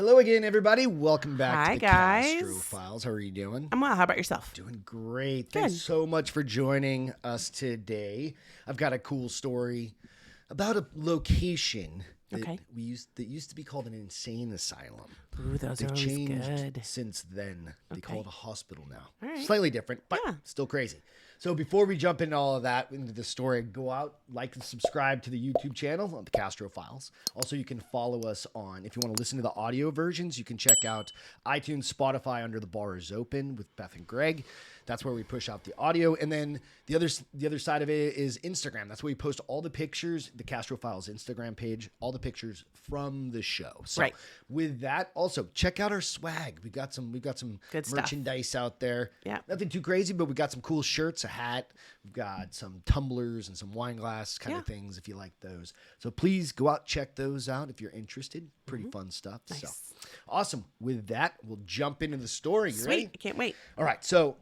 Hello again, everybody. Welcome back Hi, to the guys. Castro Files. How are you doing? I'm well. How about yourself? Doing great. Good. Thanks so much for joining us today. I've got a cool story about a location that Okay. that used to be called an insane asylum. Ooh, those They've are always changed good. since then. They Okay. call it a hospital now. All right. Slightly different, but Yeah. still crazy. So before we jump into all of that, into the story, go out, like and subscribe to the YouTube channel on the Castro Files. Also, you can follow us on, if you want to listen to the audio versions, you can check out iTunes, Spotify under The Bar is Open with Beth and Greg. That's where we push out the audio. And then the other side of it is Instagram. That's where we post all the pictures, the Castro Files Instagram page, all the pictures from the show. So Right. with that, also check out our swag. We've got some Good stuff. merchandise out there. Yeah. Nothing too crazy, but we got some cool shirts, a hat. We've got some tumblers and some wine glass kind of things if you like those. So please go out, check those out if you're interested. Pretty fun stuff. Nice. So awesome. With that, we'll jump into the story. You Sweet. ready? I can't wait. All right. So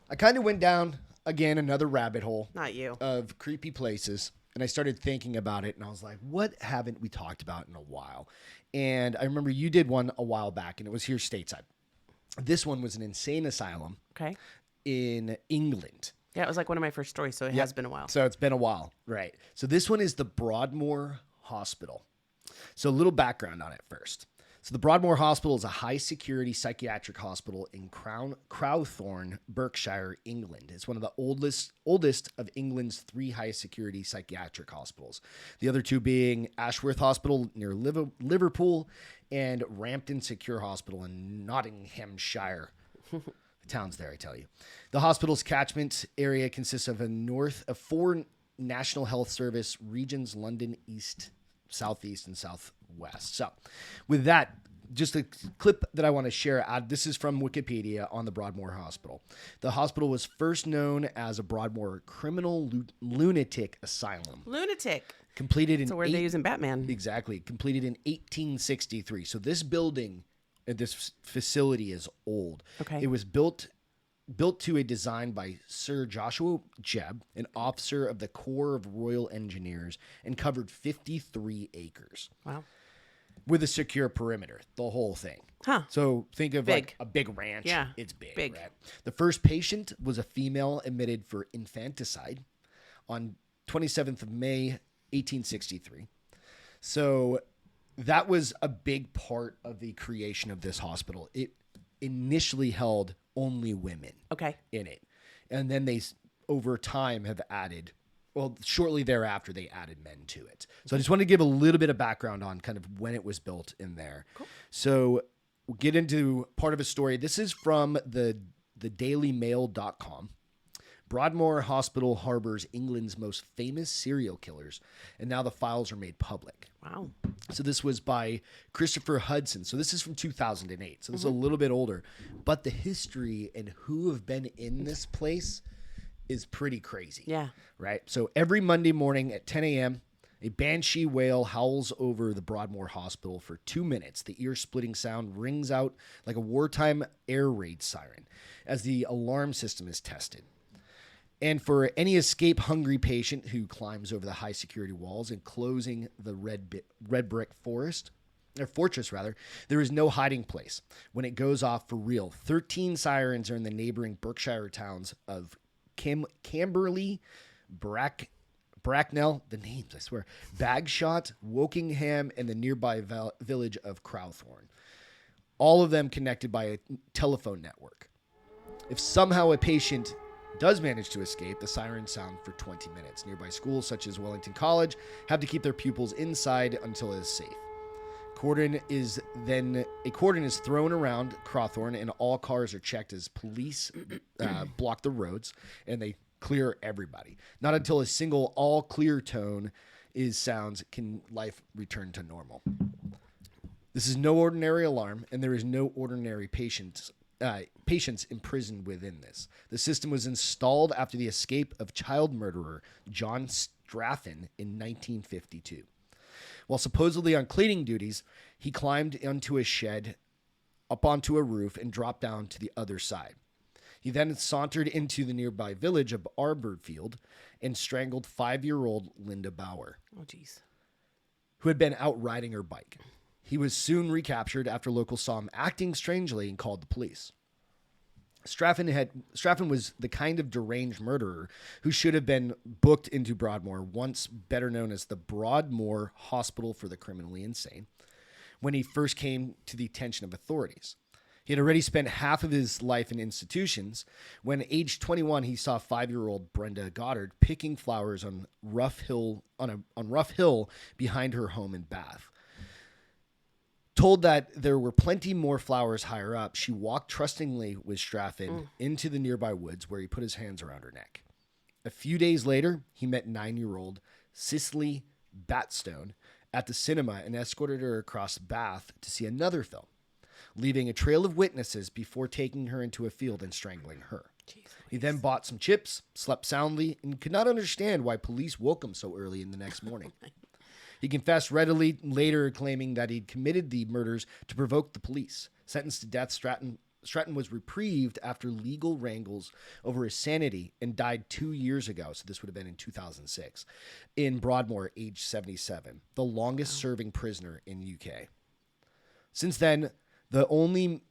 I kind of went down again another rabbit hole Not you. of creepy places. And I started thinking about it, and I was like, what haven't we talked about in a while? And I remember you did one a while back, and it was here stateside. This one was an insane asylum Okay. in England. Yeah, it was like one of my first stories, so it has been a while. So it's been a while, right? So this one is the Broadmoor Hospital. So a little background on it first. So the Broadmoor Hospital is a high-security psychiatric hospital in Crowthorne, Berkshire, England. It's one of the oldest of England's three high-security psychiatric hospitals. The other two being Ashworth Hospital near Liverpool and Rampton Secure Hospital in Nottinghamshire. The town's there, I tell you. The hospital's catchment area consists of four National Health Service regions: London, East, Southeast, and Southwest. So with that, just a clip that I want to share. This is from Wikipedia on the Broadmoor Hospital. The hospital was first known as a Broadmoor Criminal Lunatic Asylum. Lunatic. Completed in That's a word they use in Batman. Exactly. Completed in 1863. So this building, this facility is old. Okay. It was built to a design by Sir Joshua Jebb, an officer of the Corps of Royal Engineers, and covered 53 acres Wow. with a secure perimeter, the whole thing. Huh. So think of Big. like a big ranch. Yeah, It's big, big. right? The first patient was a female admitted for infanticide on 27th of May, 1863. So that was a big part of the creation of this hospital. It initially held only women Okay. in it. And then they, over time, have added, well, shortly thereafter, they added men to it. So I just want to give a little bit of background on kind of when it was built in there. Cool. So we'll get into part of a story. This is from the dailymail.com. Broadmoor Hospital harbors England's most famous serial killers, and now the files are made public. Wow. So this was by Christopher Hudson. So this is from 2008. So this is a little bit older. But the history and who have been in this place is pretty crazy. Yeah. Right? So every Monday morning at 10 a.m., a banshee wail howls over the Broadmoor Hospital for 2 minutes. The ear-splitting sound rings out like a wartime air raid siren as the alarm system is tested. And for any escape-hungry patient who climbs over the high-security walls, enclosing the red brick fortress, there is no hiding place. When it goes off for real, 13 sirens are in the neighboring Berkshire towns of Camberley, Bracknell, the names, I swear, Bagshot, Wokingham, and the nearby village of Crowthorne. All of them connected by a telephone network. If somehow a patient does manage to escape, the sirens sound for 20 minutes. Nearby schools, such as Wellington College, have to keep their pupils inside until it is safe. A cordon is thrown around Crowthorne, and all cars are checked as police block the roads, and they clear everybody. Not until a single all clear tone sounds can life return to normal. This is no ordinary alarm, and there is no ordinary patients imprisoned within this. The system was installed after the escape of child murderer John Straffen in 1952. While supposedly on cleaning duties, he climbed onto a shed, up onto a roof, and dropped down to the other side. He then sauntered into the nearby village of Arborfield and strangled 5-year-old Linda Bauer, Oh, jeez. who had been out riding her bike. He was soon recaptured after locals saw him acting strangely and called the police. Straffen was the kind of deranged murderer who should have been booked into Broadmoor, once better known as the Broadmoor Hospital for the Criminally Insane, when he first came to the attention of authorities. He had already spent half of his life in institutions. When aged 21, he saw 5-year-old Brenda Goddard picking flowers on Rough Hill behind her home in Bath. Told that there were plenty more flowers higher up, she walked trustingly with Straffen into the nearby woods, where he put his hands around her neck. A few days later, he met 9-year-old Cicely Batstone at the cinema and escorted her across Bath to see another film, leaving a trail of witnesses before taking her into a field and strangling her. He then bought some chips, slept soundly, and could not understand why police woke him so early in the next morning. He confessed readily, later claiming that he'd committed the murders to provoke the police. Sentenced to death, Stratton was reprieved after legal wrangles over his sanity and died 2 years ago, so this would have been in 2006, in Broadmoor, aged 77, the longest-serving prisoner in UK. Since then, the only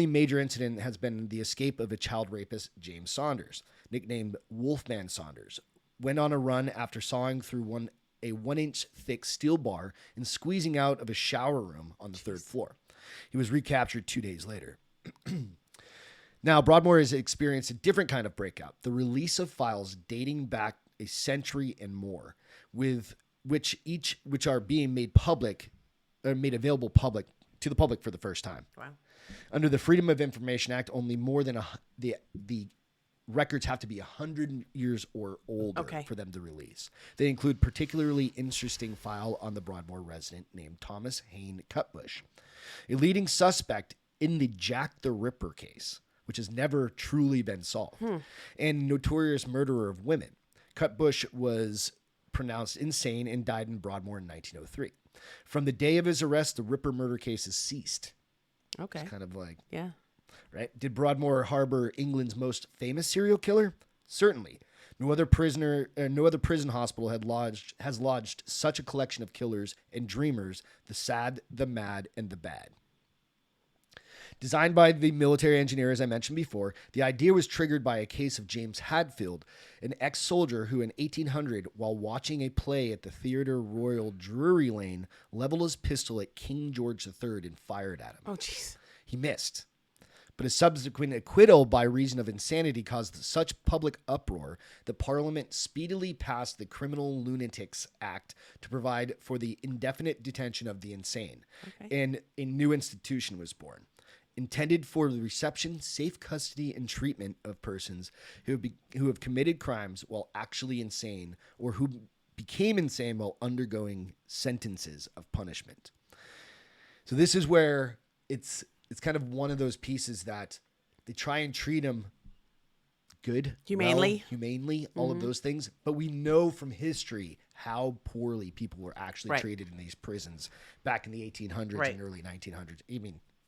major incident has been the escape of a child rapist, James Saunders, nicknamed Wolfman Saunders, went on a run after sawing through a 1-inch thick steel bar and squeezing out of a shower room on the 3rd floor. He was recaptured 2 days later. Now, Broadmoor has experienced a different kind of breakout, the release of files dating back a century and more, with which are being made available to the public for the first time. Wow. Under the Freedom of Information Act, only more than the records have to be 100 years or older for them to release. They include particularly interesting file on the Broadmoor resident named Thomas Hayne Cutbush, a leading suspect in the Jack the Ripper case, which has never truly been solved, and notorious murderer of women. Cutbush was pronounced insane and died in Broadmoor in 1903. From the day of his arrest, the Ripper murder case has ceased. Okay. It's kind of like... Yeah. Right? Did Broadmoor harbor England's most famous serial killer? Certainly. No other prison hospital has lodged such a collection of killers and dreamers, the sad, the mad, and the bad. Designed by the military engineer, as I mentioned before, the idea was triggered by a case of James Hadfield, an ex-soldier who in 1800, while watching a play at the Theatre Royal Drury Lane, leveled his pistol at King George III and fired at him. Oh, jeez. He missed. But his subsequent acquittal by reason of insanity caused such public uproar that Parliament speedily passed the Criminal Lunatics Act to provide for the indefinite detention of the insane. Okay. And a new institution was born, intended for the reception, safe custody, and treatment of persons who have committed crimes while actually insane, or who became insane while undergoing sentences of punishment. So this is where it's kind of one of those pieces that they try and treat him good, humanely, all of those things. But we know from history how poorly people were actually treated in these prisons back in the 1800s and early 1900s,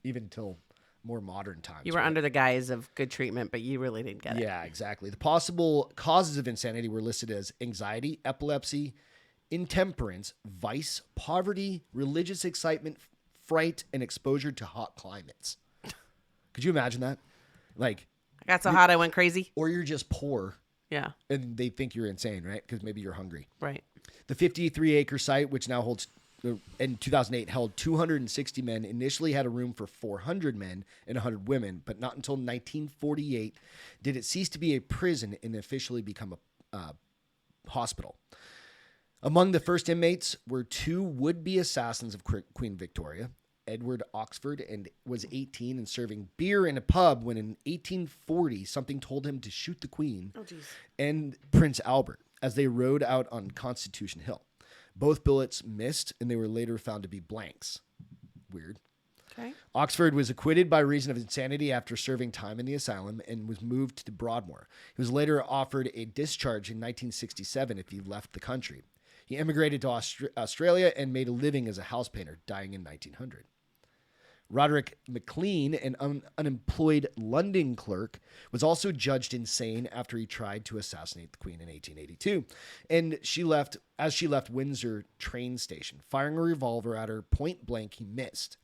even till more modern times. You were under the guise of good treatment, but you really didn't get it. Yeah, exactly. The possible causes of insanity were listed as anxiety, epilepsy, intemperance, vice, poverty, religious excitement, fright, and exposure to hot climates. Could you imagine that? Like, I got so hot I went crazy. Or you're just poor. Yeah. And they think you're insane, right? Because maybe you're hungry. Right. The 53-acre site, which now holds, in 2008, held 260 men, initially had a room for 400 men and 100 women, but not until 1948 did it cease to be a prison and officially become a hospital. Among the first inmates were 2 would-be assassins of Queen Victoria. Edward Oxford was 18 and serving beer in a pub when in 1840 something told him to shoot the Queen and Prince Albert as they rode out on Constitution Hill. Both bullets missed and they were later found to be blanks. Weird. Okay. Oxford was acquitted by reason of insanity after serving time in the asylum and was moved to Broadmoor. He was later offered a discharge in 1967 if he left the country. He emigrated to Australia and made a living as a house painter, dying in 1900. Roderick McLean, an unemployed London clerk, was also judged insane after he tried to assassinate the Queen in 1882. And as she left Windsor train station, firing a revolver at her point blank, he missed.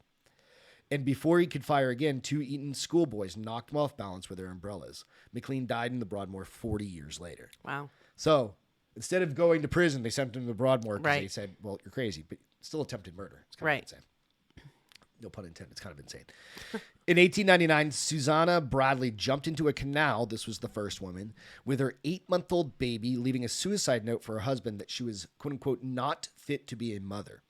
And before he could fire again, 2 Eton schoolboys knocked him off balance with their umbrellas. McLean died in the Broadmoor 40 years later. Wow. So instead of going to prison, they sent him to Broadmoor because Right. they said, well, you're crazy, but still attempted murder. It's kind Right. of insane. No pun intended. It's kind of insane. In 1899, Susanna Bradley jumped into a canal. This was the first woman with her 8-month-old baby, leaving a suicide note for her husband that she was, quote unquote, not fit to be a mother.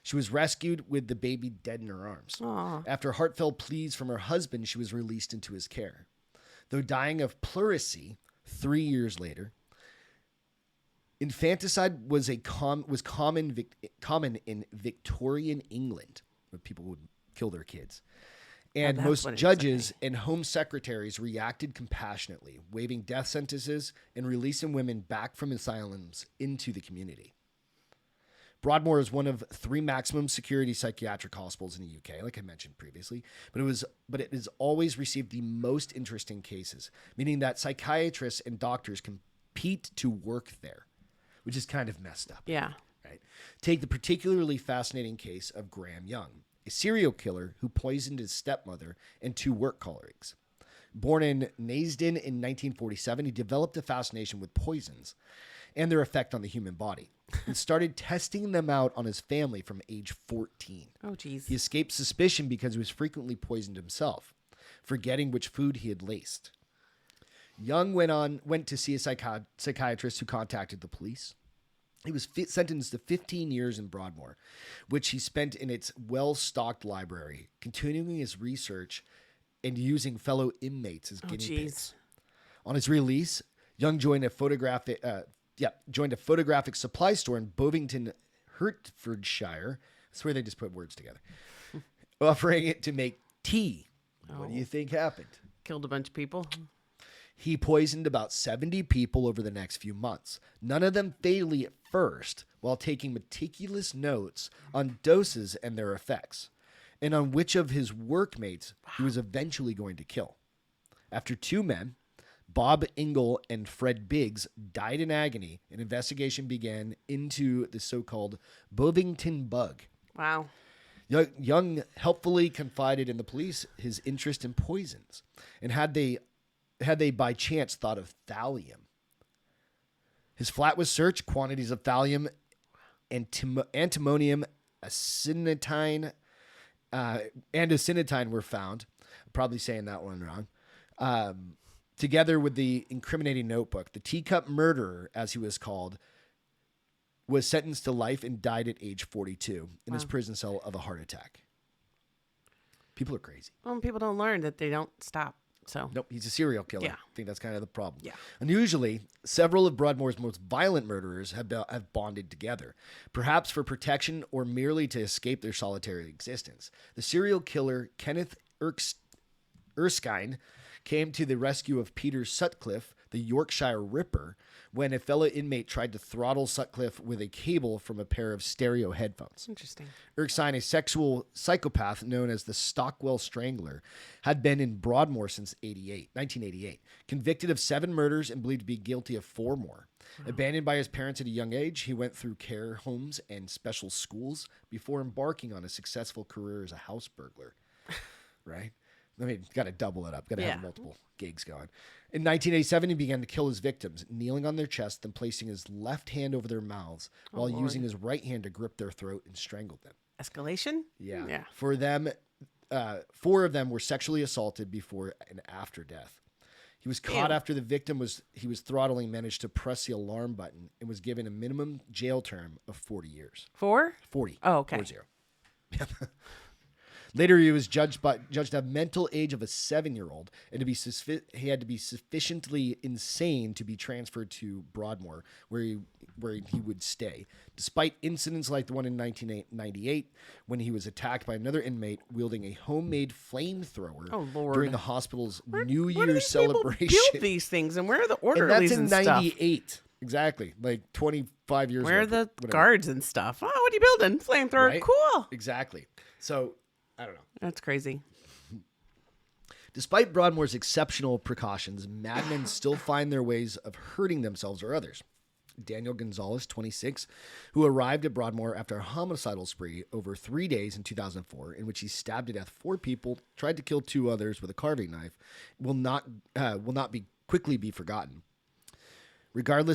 She was rescued with the baby dead in her arms. Aww. After heartfelt pleas from her husband, she was released into his care. Though dying of pleurisy 3 years later, infanticide was common in Victorian England, where people would kill their kids. And that's most what it is, judges and home secretaries reacted compassionately, waiving death sentences and releasing women back from asylums into the community. Broadmoor is one of 3 maximum security psychiatric hospitals in the UK, like I mentioned previously, but it has always received the most interesting cases, meaning that psychiatrists and doctors compete to work there, which is kind of messed up. Yeah. Right? Take the particularly fascinating case of Graham Young, a serial killer who poisoned his stepmother and 2 work colleagues. Born in Naysden in 1947, he developed a fascination with poisons and their effect on the human body and started testing them out on his family from age 14. Oh, geez. He escaped suspicion because he was frequently poisoned himself, forgetting which food he had laced. Young went to see a psychiatrist who contacted the police. He was sentenced to 15 years in Broadmoor, which he spent in its well-stocked library, continuing his research and using fellow inmates as guinea pigs. On his release, Young joined a photographic supply store in Bovington, Hertfordshire. I swear they just put words together. Offering it to make tea. What do you think happened? Killed a bunch of people. He poisoned about 70 people over the next few months, none of them fatally at first, while taking meticulous notes on doses and their effects, and on which of his workmates he was eventually going to kill. After 2 men, Bob Ingle and Fred Biggs, died in agony, an investigation began into the so-called Bovington bug. Wow. Young helpfully confided in the police his interest in poisons, and had they by chance thought of thallium. His flat was searched. Quantities of thallium, antimonium, acinetine, and acinetine were found. I'm probably saying that one wrong. Together with the incriminating notebook, the teacup murderer, as he was called, was sentenced to life and died at age 42 in his prison cell of a heart attack. People are crazy. Well, people don't learn that they don't stop. So Nope, he's a serial killer. Yeah. I think that's kind of the problem. Yeah. Unusually, several of Broadmoor's most violent murderers have bonded together, perhaps for protection or merely to escape their solitary existence. The serial killer Kenneth Erskine came to the rescue of Peter Sutcliffe, the Yorkshire Ripper, when a fellow inmate tried to throttle Sutcliffe with a cable from a pair of stereo headphones. interesting. Erskine, a sexual psychopath known as the Stockwell Strangler, had been in Broadmoor since 1988, convicted of 7 murders and believed to be guilty of 4 more. Abandoned by his parents at a young age, he went through care homes and special schools before embarking on a successful career as a house burglar. Right? I mean, got to double it up. Got to have multiple gigs going. In 1987, he began to kill his victims, kneeling on their chest, then placing his left hand over their mouths while using his right hand to grip their throat and strangle them. Escalation? Yeah. For them, 4 of them were sexually assaulted before and after death. He was caught after the victim he was throttling managed to press the alarm button and was given a minimum jail term of 40 years. 4? 40. Oh, okay. 40. Later, he was judged to have mental age of a 7-year-old, and he had to be sufficiently insane to be transferred to Broadmoor, where he would stay. Despite incidents like the one in 1998, when he was attacked by another inmate wielding a homemade flamethrower during the hospital's New Year's celebration. People build these things, and where are the And orderlies that's in and stuff? 98. Exactly. Like 25 years ago. Where are the whatever. guards and stuff? Oh, what are you building? Flamethrower. Right? Cool. Exactly. So I don't know. That's crazy. Despite Broadmoor's exceptional precautions, madmen still find their ways of hurting themselves or others. Daniel Gonzalez, 26, who arrived at Broadmoor after a homicidal spree over 3 days in 2004, in which he stabbed to death 4 people, tried to kill 2 others with a carving knife, will not be quickly be forgotten. Regarded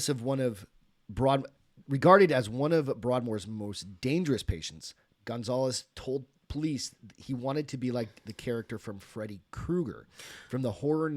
as one of Broadmoor's most dangerous patients, Gonzalez told police he wanted to be like the character from Freddy Krueger from the horror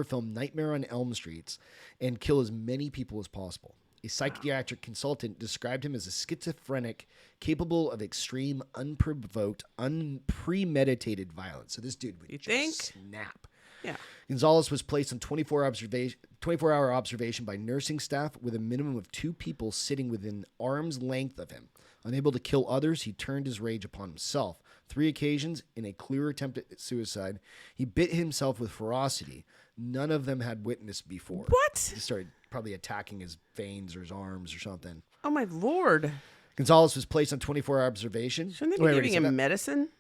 film Nightmare on Elm Street and kill as many people as possible. A psychiatric consultant described him as a schizophrenic capable of extreme, unprovoked, unpremeditated violence. So this dude would snap. Yeah. Gonzalez was placed on 24-hour observation by nursing staff with a minimum of 2 people sitting within arm's length of him. Unable to kill others, he turned his rage upon himself. 3 occasions, in a clear attempt at suicide, he bit himself with ferocity. None of them had witnessed before. What? He started probably attacking his veins or his arms or something. Oh, my Lord. Gonzalez was placed on 24-hour observation. Shouldn't they be giving him medicine?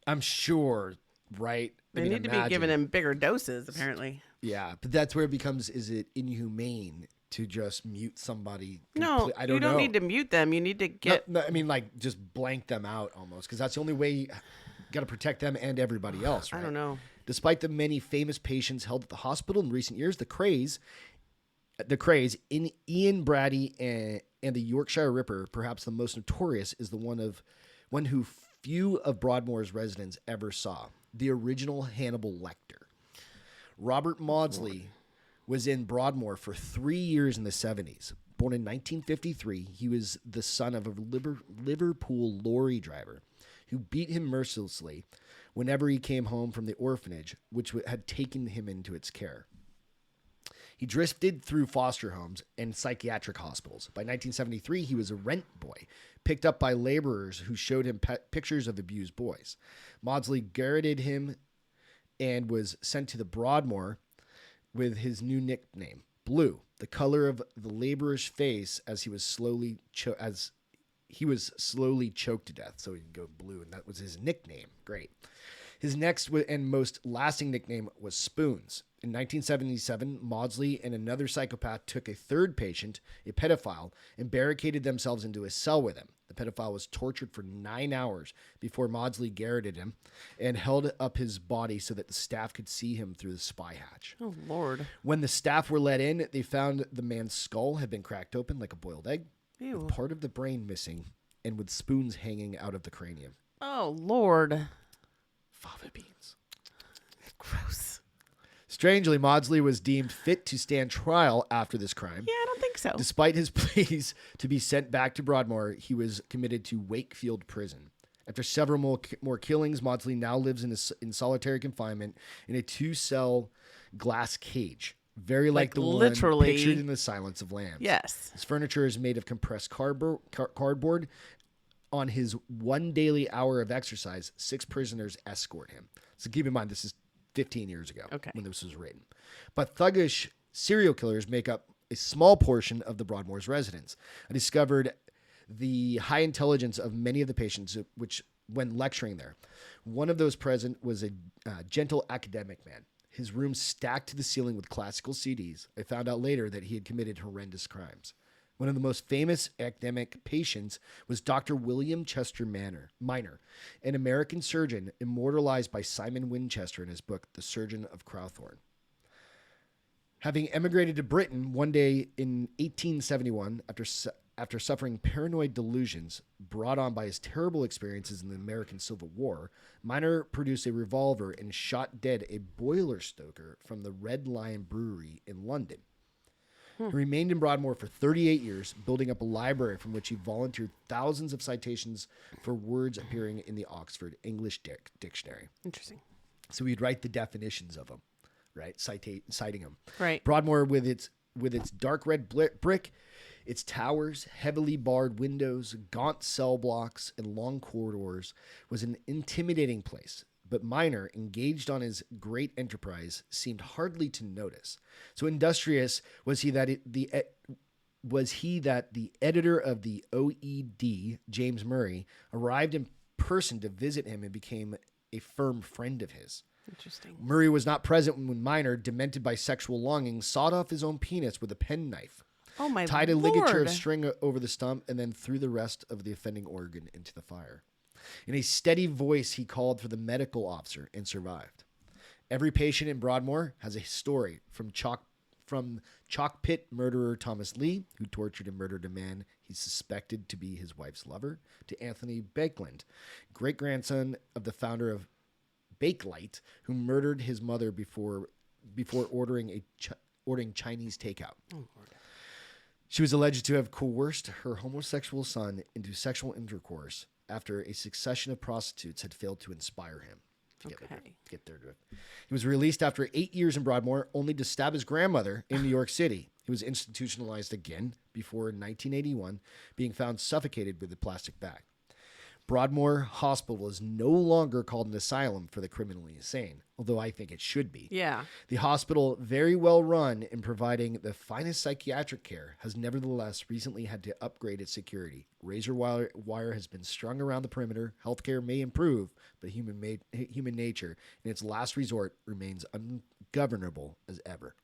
I'm sure, right? They need to be giving him bigger doses, apparently. Yeah, but that's where it becomes, is it inhumane to just mute somebody? No, I don't you don't know. need to mute them. You need to get... No, I mean, like, just blank them out almost, because that's the only way you got to protect them and everybody else, right? I don't know. Despite the many famous patients held at the hospital in recent years, the craze in Ian Brady and the Yorkshire Ripper, perhaps the most notorious, is the one who few of Broadmoor's residents ever saw. The original Hannibal Lecter. Robert Maudsley was in Broadmoor for 3 years in the 70s. Born in 1953, he was the son of a Liverpool lorry driver who beat him mercilessly whenever he came home from the orphanage, which had taken him into its care. He drifted through foster homes and psychiatric hospitals. By 1973, he was a rent boy, picked up by laborers who showed him pictures of abused boys. Maudsley garroted him and was sent to the Broadmoor with his new nickname, Blue, the color of the laborer's face as he was slowly choked to death. So he'd go blue, and that was his nickname. Great. His next and most lasting nickname was Spoons. In 1977, Maudsley and another psychopath took a third patient, a pedophile, and barricaded themselves into a cell with him. The pedophile was tortured for 9 hours before Maudsley garroted him and held up his body so that the staff could see him through the spy hatch. Oh, Lord. When the staff were let in, they found the man's skull had been cracked open like a boiled egg, with part of the brain missing and with spoons hanging out of the cranium. Oh, Lord. Fava beans. Gross. Strangely, Maudsley was deemed fit to stand trial after this crime. Yeah, I don't think so. Despite his pleas to be sent back to Broadmoor, he was committed to Wakefield Prison. After several more killings, Maudsley now lives in solitary confinement in a 2-cell glass cage, very like the one pictured in The Silence of Lambs. Yes. His furniture is made of compressed cardboard. On his 1 daily hour of exercise, 6 prisoners escort him. So keep in mind, this is 15 years ago when this was written. But thuggish serial killers make up a small portion of the Broadmoor's residents. I discovered the high intelligence of many of the patients, which when lecturing there. One of those present was a gentle academic man. His room stacked to the ceiling with classical CDs. I found out later that he had committed horrendous crimes. One of the most famous academic patients was Dr. William Chester Minor, an American surgeon immortalized by Simon Winchester in his book, The Surgeon of Crowthorne. Having emigrated to Britain one day in 1871 after suffering paranoid delusions brought on by his terrible experiences in the American Civil War, Minor produced a revolver and shot dead a boiler stoker from the Red Lion Brewery in London. He remained in Broadmoor for 38 years, building up a library from which he volunteered thousands of citations for words appearing in the Oxford English Dictionary. Interesting. So he'd write the definitions of them, right? Citing them. Right. Broadmoor, with its dark red brick, its towers, heavily barred windows, gaunt cell blocks, and long corridors, was an intimidating place. But Minor, engaged on his great enterprise, seemed hardly to notice. So industrious was he that the editor of the OED, James Murray, arrived and person to visit him and became a firm friend of his. Interesting. Murray was not present when Minor, demented by sexual longing, sawed off his own penis with a penknife. Oh, my tied a Lord. ligature of string over the stump, and then threw the rest of the offending organ into the fire. In a steady voice, he called for the medical officer and survived. Every patient in Broadmoor has a story, from chalk pit murderer Thomas Lee, who tortured and murdered a man he suspected to be his wife's lover, to Anthony Bakeland, great-grandson of the founder of Bakelite, who murdered his mother before ordering Chinese takeout. Oh, Lord. She was alleged to have coerced her homosexual son into sexual intercourse after a succession of prostitutes had failed to inspire him. Get there to it. He was released after 8 years in Broadmoor, only to stab his grandmother in New York City. He was institutionalized again before, in 1981, being found suffocated with a plastic bag. Broadmoor Hospital is no longer called an asylum for the criminally insane, although I think it should be. Yeah. The hospital, very well run in providing the finest psychiatric care, has nevertheless recently had to upgrade its security. Razor wire has been strung around the perimeter. Healthcare may improve, but human nature, in its last resort, remains ungovernable as ever.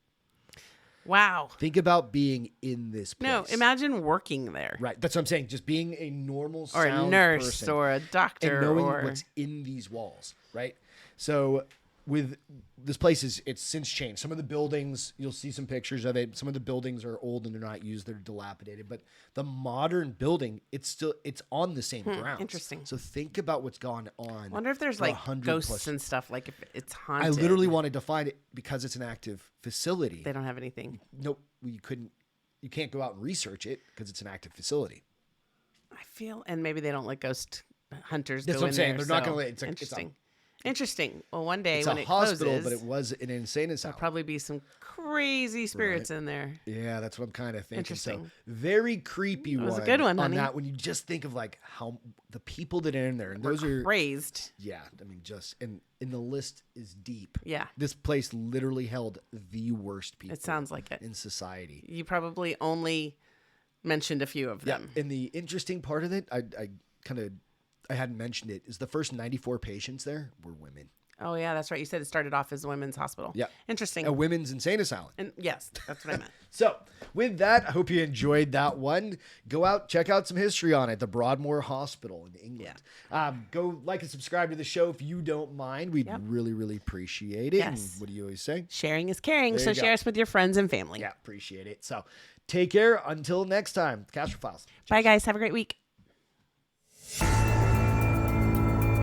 Wow. Think about being in this place. No, imagine working there. Right. That's what I'm saying. Just being a normal Or sound a nurse person or a doctor. and knowing or... what's in these walls, right? So with this place, it's since changed. Some of the buildings, you'll see some pictures of it. Some of the buildings are old and they're not used. They're dilapidated. But the modern building, it's on the same grounds. Interesting. So think about what's gone on. I wonder if there's for like 100 ghosts plus. and stuff. Like if it's haunted. I literally wanted to find it because it's an active facility. They don't have anything. Nope. You can't go out and research it because it's an active facility. I feel, and maybe they don't let ghost hunters That's go what I'm in saying. there. They're not so going to let interesting. Interesting. Well, one day It's when a it hospital, closes, but it was an insane asylum. there'll probably be some crazy spirits in there. Yeah, that's what I'm kind of thinking. Interesting. So, very creepy was a good one, on honey. that. When you just think of like how the people that are in there, and those are Crazed. yeah. I mean, and the list is deep. Yeah. This place literally held the worst people. It sounds like it. in society. You probably only mentioned a few of them. And the interesting part of it, I hadn't mentioned it, is the first 94 patients there were women. Oh, yeah, that's right. You said it started off as a women's hospital. Yeah. Interesting. A women's insane asylum. And yes, that's what I meant. So, with that, I hope you enjoyed that one. Go out, check out some history on it, the Broadmoor Hospital in England. Yeah. Go like and subscribe to the show if you don't mind. We'd really, really appreciate it. Yes. And what do you always say? Sharing is caring, There so you go. share us with your friends and family. Yeah, appreciate it. So, take care. Until next time, Castro Files. Bye, guys. Have a great week.